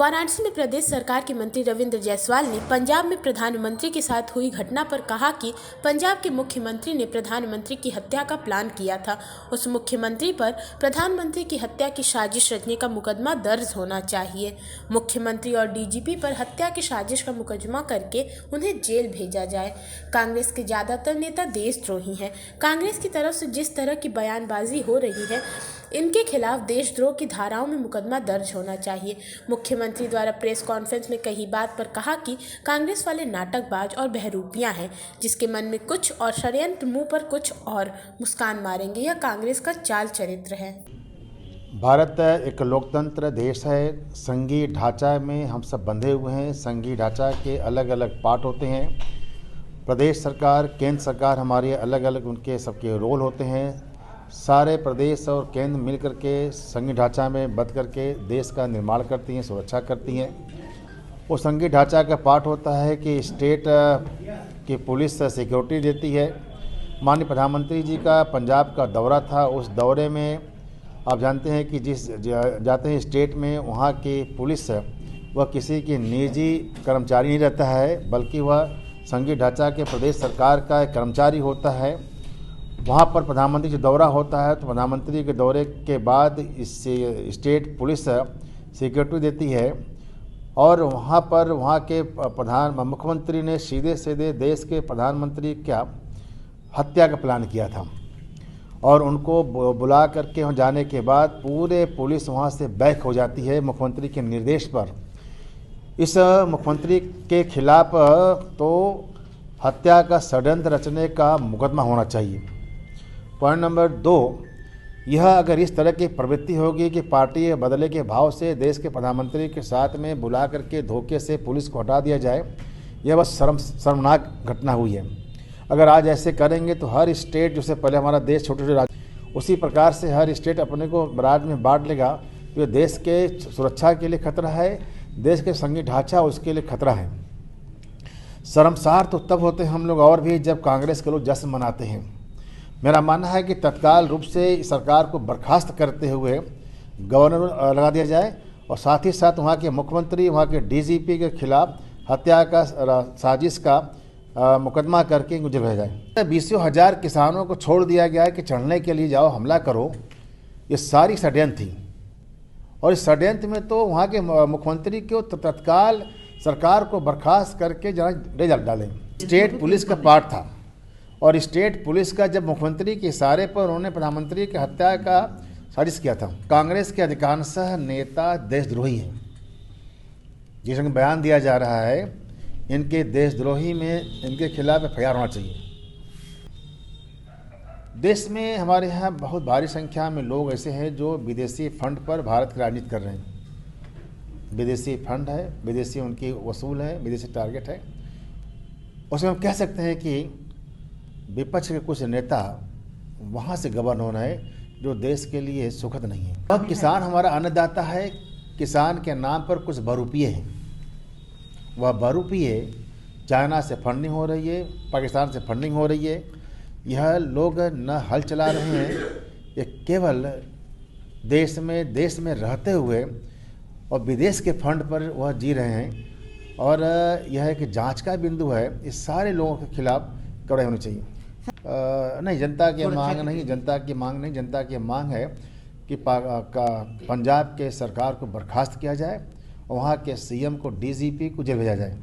वाराणसी में प्रदेश सरकार के मंत्री रविंद्र जायसवाल ने पंजाब में प्रधानमंत्री के साथ हुई घटना पर कहा कि पंजाब के मुख्यमंत्री ने प्रधानमंत्री की हत्या का प्लान किया था। उस मुख्यमंत्री पर प्रधानमंत्री की हत्या की साजिश रचने का मुकदमा दर्ज होना चाहिए। मुख्यमंत्री और डीजीपी पर हत्या की साजिश का मुकदमा करके उन्हें जेल भेजा जाए। कांग्रेस के ज्यादातर नेता देशद्रोही हैं। कांग्रेस की तरफ से जिस तरह की बयानबाजी हो रही है, इनके खिलाफ देशद्रोह की धाराओं में मुकदमा दर्ज होना चाहिए। मुख्यमंत्री द्वारा प्रेस कॉन्फ्रेंस में कही बात पर कहा कि कांग्रेस वाले नाटकबाज और बहरूपियां हैं, जिसके मन में कुछ और षड्यंत्र, मुंह पर कुछ और मुस्कान मारेंगे। यह कांग्रेस का चाल चरित्र है। भारत एक लोकतंत्र देश है। संघीय ढांचा में हम सब बंधे हुए हैं। संघीय ढांचा के अलग अलग पार्ट होते हैं। प्रदेश सरकार, केंद्र सरकार, हमारे अलग अलग उनके सबके रोल होते हैं। सारे प्रदेश और केंद्र मिलकर के संघीय ढांचा में बंध करके देश का निर्माण करती हैं, सुरक्षा करती हैं। वो संघीय ढांचा का पार्ट होता है कि स्टेट की पुलिस सिक्योरिटी देती है। माननीय प्रधानमंत्री जी का पंजाब का दौरा था। उस दौरे में आप जानते हैं कि जिस जाते हैं स्टेट में, वहाँ की पुलिस वह किसी की निजी कर्मचारी नहीं रहता है, बल्कि वह संघीय ढांचा के प्रदेश सरकार का एक कर्मचारी होता है। वहाँ पर प्रधानमंत्री जो दौरा होता है, तो प्रधानमंत्री के दौरे के बाद इससे स्टेट पुलिस सिक्योरिटी देती है। और वहाँ पर वहाँ के मुख्यमंत्री ने सीधे सीधे देश के प्रधानमंत्री का हत्या का प्लान किया था। और उनको बुला करके वहाँ जाने के बाद पूरे पुलिस वहाँ से बैक हो जाती है मुख्यमंत्री के निर्देश पर। इस मुख्यमंत्री के खिलाफ तो हत्या का षड्यंत्र रचने का मुकदमा होना चाहिए। पॉइंट नंबर 2, यह अगर इस तरह की प्रवृत्ति होगी कि पार्टी बदले के भाव से देश के प्रधानमंत्री के साथ में बुला करके धोखे से पुलिस को हटा दिया जाए, यह बस शर्मनाक घटना हुई है। अगर आज ऐसे करेंगे तो हर स्टेट, जैसे पहले हमारा देश छोटे छोटे राज्य, उसी प्रकार से हर स्टेट अपने को राज्य में बांट लेगा। तो देश के सुरक्षा के लिए खतरा है, देश के संघीय ढांचा उसके लिए खतरा है। शर्मसार तो तब होते हैं हम लोग और भी जब कांग्रेस के लोग जश्न मनाते हैं। मेरा मानना है कि तत्काल रूप से सरकार को बर्खास्त करते हुए गवर्नर लगा दिया जाए और साथ ही साथ वहाँ के मुख्यमंत्री, वहाँ के डीजीपी के खिलाफ हत्या का साजिश का मुकदमा करके गुजर भेजा जाए। 20,000 किसानों को छोड़ दिया गया है कि चढ़ने के लिए जाओ, हमला करो। ये सारी षड्यंत्र थी। और इस षड्यंत्र में तो वहाँ के मुख्यमंत्री को तत्काल सरकार को बर्खास्त करके जहाँ डालें। स्टेट पुलिस का पार्ट था और स्टेट पुलिस का जब मुख्यमंत्री के इशारे पर उन्होंने प्रधानमंत्री की हत्या का साजिश किया था। कांग्रेस के अधिकांश नेता देशद्रोही हैं। जिस रंग बयान दिया जा रहा है, इनके देशद्रोही में इनके खिलाफ एफआईआर होना चाहिए। देश में हमारे यहाँ बहुत भारी संख्या में लोग ऐसे हैं जो विदेशी फंड पर भारत की राजनीति कर रहे हैं। विदेशी फंड है, विदेशी उनकी वसूल है, विदेशी टारगेट है। उसमें हम कह सकते हैं कि विपक्ष के कुछ नेता वहाँ से गवर्न हो रहे हैं, जो देश के लिए सुखद नहीं है। अब किसान हमारा अन्नदाता है। किसान के नाम पर कुछ बहरूपिये हैं। वह बहरूपिये चाइना से फंडिंग हो रही है, पाकिस्तान से फंडिंग हो रही है। यह लोग न हल चला रहे हैं, ये केवल देश में रहते हुए और विदेश के फंड पर वह जी रहे हैं। और यह एक जांच का बिंदु है। इस सारे लोगों के खिलाफ कार्रवाई होनी चाहिए। नहीं, जनता की मांग नहीं, जनता की मांग है कि पंजाब के सरकार को बर्खास्त किया जाए और वहाँ के सीएम को, डीजीपी को जेल भेजा जाए।